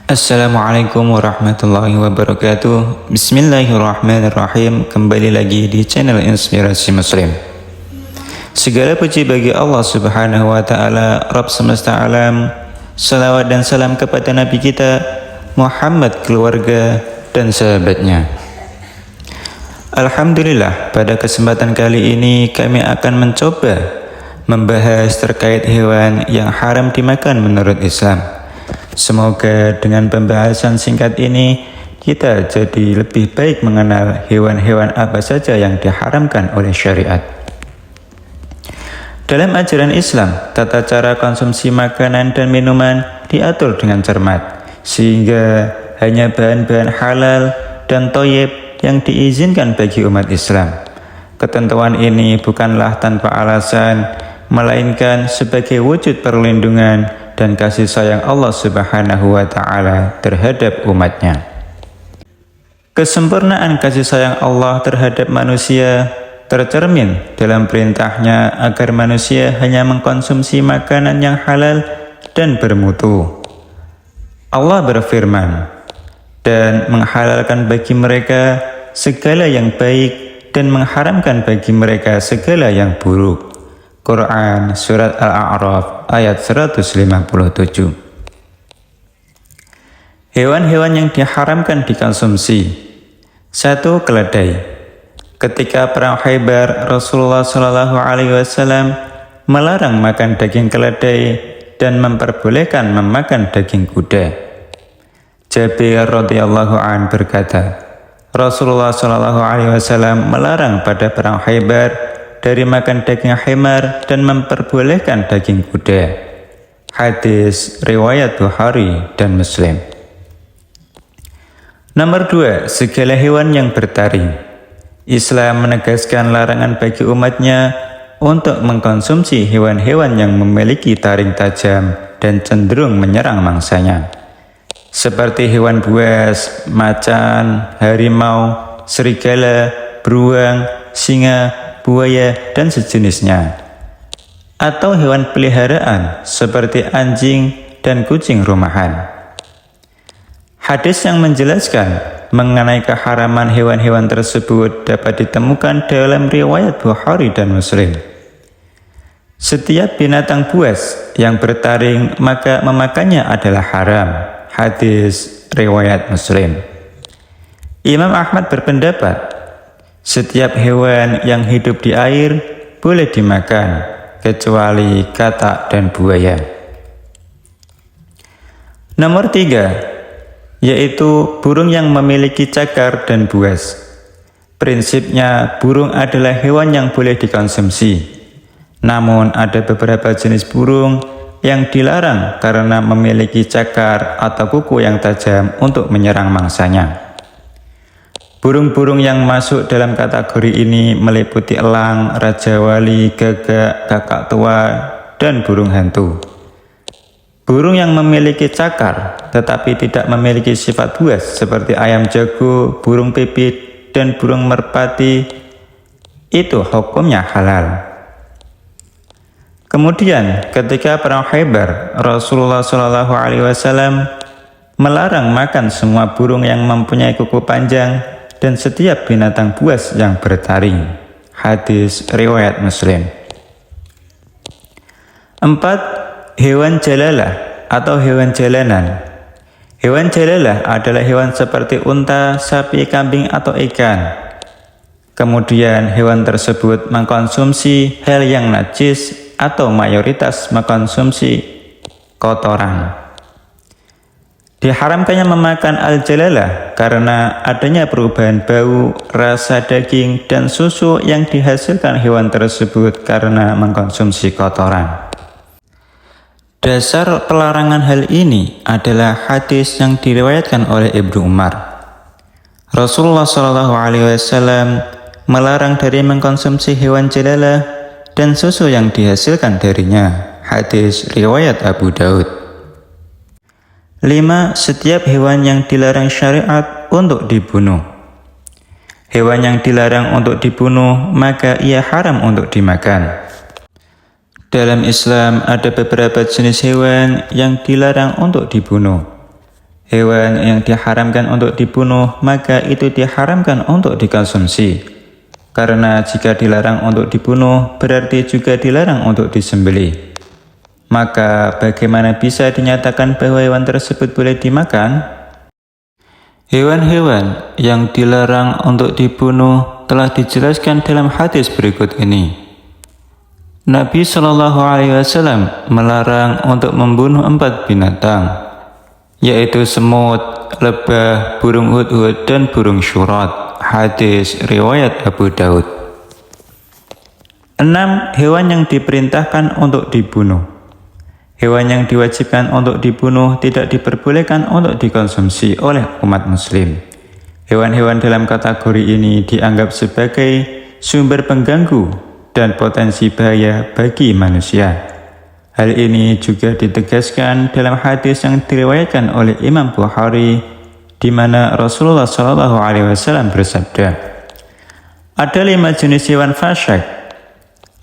Assalamualaikum warahmatullahi wabarakatuh. Bismillahirrahmanirrahim. Kembali lagi di channel Inspirasi Muslim. Segala puji bagi Allah Subhanahu wa taala, Rabb semesta alam. Salawat dan salam kepada Nabi kita Muhammad, keluarga dan sahabatnya. Alhamdulillah, pada kesempatan kali ini kami akan mencoba membahas terkait hewan yang haram dimakan menurut Islam. Semoga dengan pembahasan singkat ini kita jadi lebih baik mengenal hewan-hewan apa saja yang diharamkan oleh syariat. Dalam ajaran Islam, tata cara konsumsi makanan dan minuman diatur dengan cermat, sehingga hanya bahan-bahan halal dan thayyib yang diizinkan bagi umat Islam. Ketentuan ini bukanlah tanpa alasan, melainkan sebagai wujud perlindungan dan kasih sayang Allah Subhanahu wa ta'ala terhadap umatnya. Kesempurnaan kasih sayang Allah terhadap manusia tercermin dalam perintahnya agar manusia hanya mengkonsumsi makanan yang halal dan bermutu. Allah berfirman, dan menghalalkan bagi mereka segala yang baik dan mengharamkan bagi mereka segala yang buruk. Quran Surat Al-A'raf ayat 157. Hewan-hewan yang diharamkan dikonsumsi. 1. Keledai. Ketika perang Khaybar, Rasulullah SAW melarang makan daging keledai dan memperbolehkan memakan daging kuda. Jabir radhiyallahu an berkata, Rasulullah SAW melarang pada perang Khaybar dari makan daging himar dan memperbolehkan daging kuda. Hadis riwayat Bukhari dan Muslim. Nomor 2. Segala hewan yang bertaring. Islam menegaskan larangan bagi umatnya untuk mengkonsumsi hewan-hewan yang memiliki taring tajam dan cenderung menyerang mangsanya, seperti hewan buas, macan, harimau, serigala, beruang, singa, buaya, dan sejenisnya, atau hewan peliharaan seperti anjing dan kucing rumahan. Hadis yang menjelaskan mengenai keharaman hewan-hewan tersebut dapat ditemukan dalam riwayat Bukhari dan Muslim. Setiap binatang buas yang bertaring maka memakannya adalah haram. Hadis riwayat Muslim. Imam Ahmad berpendapat, setiap hewan yang hidup di air boleh dimakan, kecuali katak dan buaya. Nomor 3, yaitu burung yang memiliki cakar dan buas. Prinsipnya, burung adalah hewan yang boleh dikonsumsi. Namun ada beberapa jenis burung yang dilarang karena memiliki cakar atau kuku yang tajam untuk menyerang mangsanya. Burung-burung yang masuk dalam kategori ini meliputi elang, raja wali, gagak, kakak tua, dan burung hantu. Burung yang memiliki cakar tetapi tidak memiliki sifat buas seperti ayam jago, burung pipit, dan burung merpati itu hukumnya halal. Kemudian ketika perang Khaybar, Rasulullah SAW melarang makan semua burung yang mempunyai kuku panjang dan setiap binatang buas yang bertaring. Hadis riwayat Muslim. 4. Hewan jalalah atau hewan jalanan. Hewan jalalah adalah hewan seperti unta, sapi, kambing, atau ikan. Kemudian hewan tersebut mengkonsumsi hal yang najis atau mayoritas mengkonsumsi kotoran. Diharamkannya memakan al-jalalah karena adanya perubahan bau, rasa daging, dan susu yang dihasilkan hewan tersebut karena mengkonsumsi kotoran. Dasar pelarangan hal ini adalah hadis yang diriwayatkan oleh Ibnu Umar. Rasulullah SAW melarang dari mengkonsumsi hewan jalalah dan susu yang dihasilkan darinya. Hadis riwayat Abu Daud. 5. Setiap hewan yang dilarang syariat untuk dibunuh. Hewan yang dilarang untuk dibunuh, maka ia haram untuk dimakan. Dalam Islam ada beberapa jenis hewan yang dilarang untuk dibunuh. Hewan yang diharamkan untuk dibunuh, maka itu diharamkan untuk dikonsumsi. Karena jika dilarang untuk dibunuh, berarti juga dilarang untuk disembelih. Maka bagaimana bisa dinyatakan bahwa hewan tersebut boleh dimakan? Hewan-hewan yang dilarang untuk dibunuh telah dijelaskan dalam hadis berikut ini. Nabi Shallallahu Alaihi Wasallam melarang untuk membunuh 4 binatang, yaitu semut, lebah, burung hudhud, dan burung syurat. Hadis riwayat Abu Daud. 6. Hewan yang diperintahkan untuk dibunuh. Hewan yang diwajibkan untuk dibunuh tidak diperbolehkan untuk dikonsumsi oleh umat muslim. Hewan-hewan dalam kategori ini dianggap sebagai sumber pengganggu dan potensi bahaya bagi manusia. Hal ini juga ditegaskan dalam hadis yang diriwayatkan oleh Imam Bukhari, di mana Rasulullah SAW bersabda, ada 5 jenis hewan fasyik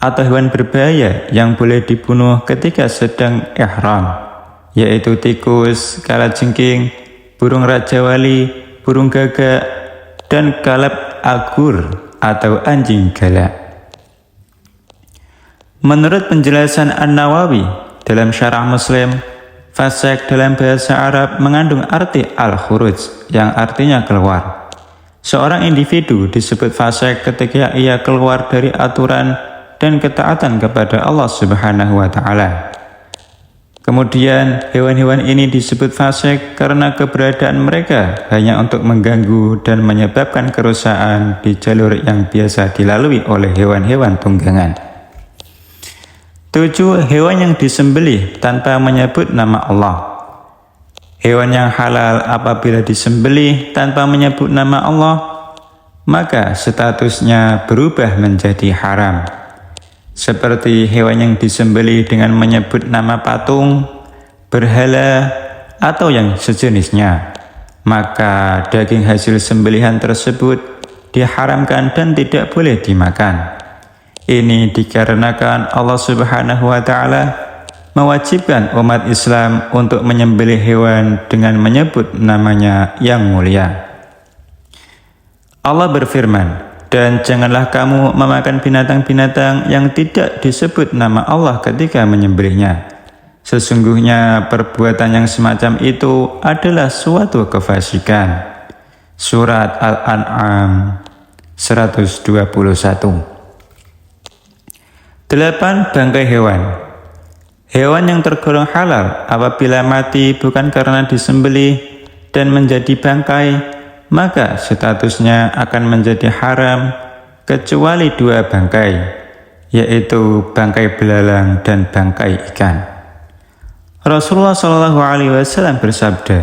atau hewan berbahaya yang boleh dibunuh ketika sedang ihram, yaitu tikus, kalajengking, burung raja wali, burung gagak, dan kalab agur atau anjing galak. Menurut penjelasan An-Nawawi dalam Syarah Muslim, fasik dalam bahasa Arab mengandung arti al-khuruj yang artinya keluar. Seorang individu disebut fasik ketika ia keluar dari aturan dan ketaatan kepada Allah Subhanahu wa Ta'ala. Kemudian hewan-hewan ini disebut fasik karena keberadaan mereka hanya untuk mengganggu dan menyebabkan kerusakan di jalur yang biasa dilalui oleh hewan-hewan tunggangan. 7. Hewan yang disembelih tanpa menyebut nama Allah. Hewan yang halal apabila disembelih tanpa menyebut nama Allah, maka statusnya berubah menjadi haram. Seperti hewan yang disembelih dengan menyebut nama patung, berhala, atau yang sejenisnya. Maka daging hasil sembelihan tersebut diharamkan dan tidak boleh dimakan. Ini dikarenakan Allah Subhanahu wa Ta'ala mewajibkan umat Islam untuk menyembelih hewan dengan menyebut namanya yang mulia. Allah berfirman, dan janganlah kamu memakan binatang-binatang yang tidak disebut nama Allah ketika menyembelihnya. Sesungguhnya perbuatan yang semacam itu adalah suatu kefasikan. Surat Al-An'am 121. 8. Bangkai hewan. Hewan yang tergolong halal apabila mati bukan karena disembelih dan menjadi bangkai, maka statusnya akan menjadi haram kecuali 2 bangkai, yaitu bangkai belalang dan bangkai ikan. Rasulullah SAW bersabda,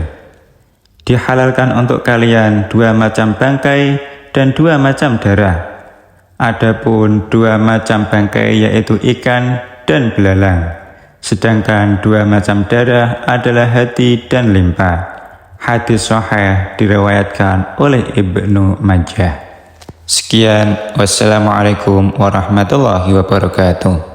dihalalkan untuk kalian 2 macam bangkai dan 2 macam darah. Adapun 2 macam bangkai yaitu ikan dan belalang, sedangkan 2 macam darah adalah hati dan limpa. Hadis sahih diriwayatkan oleh Ibnu Majah. Sekian, wassalamualaikum warahmatullahi wabarakatuh.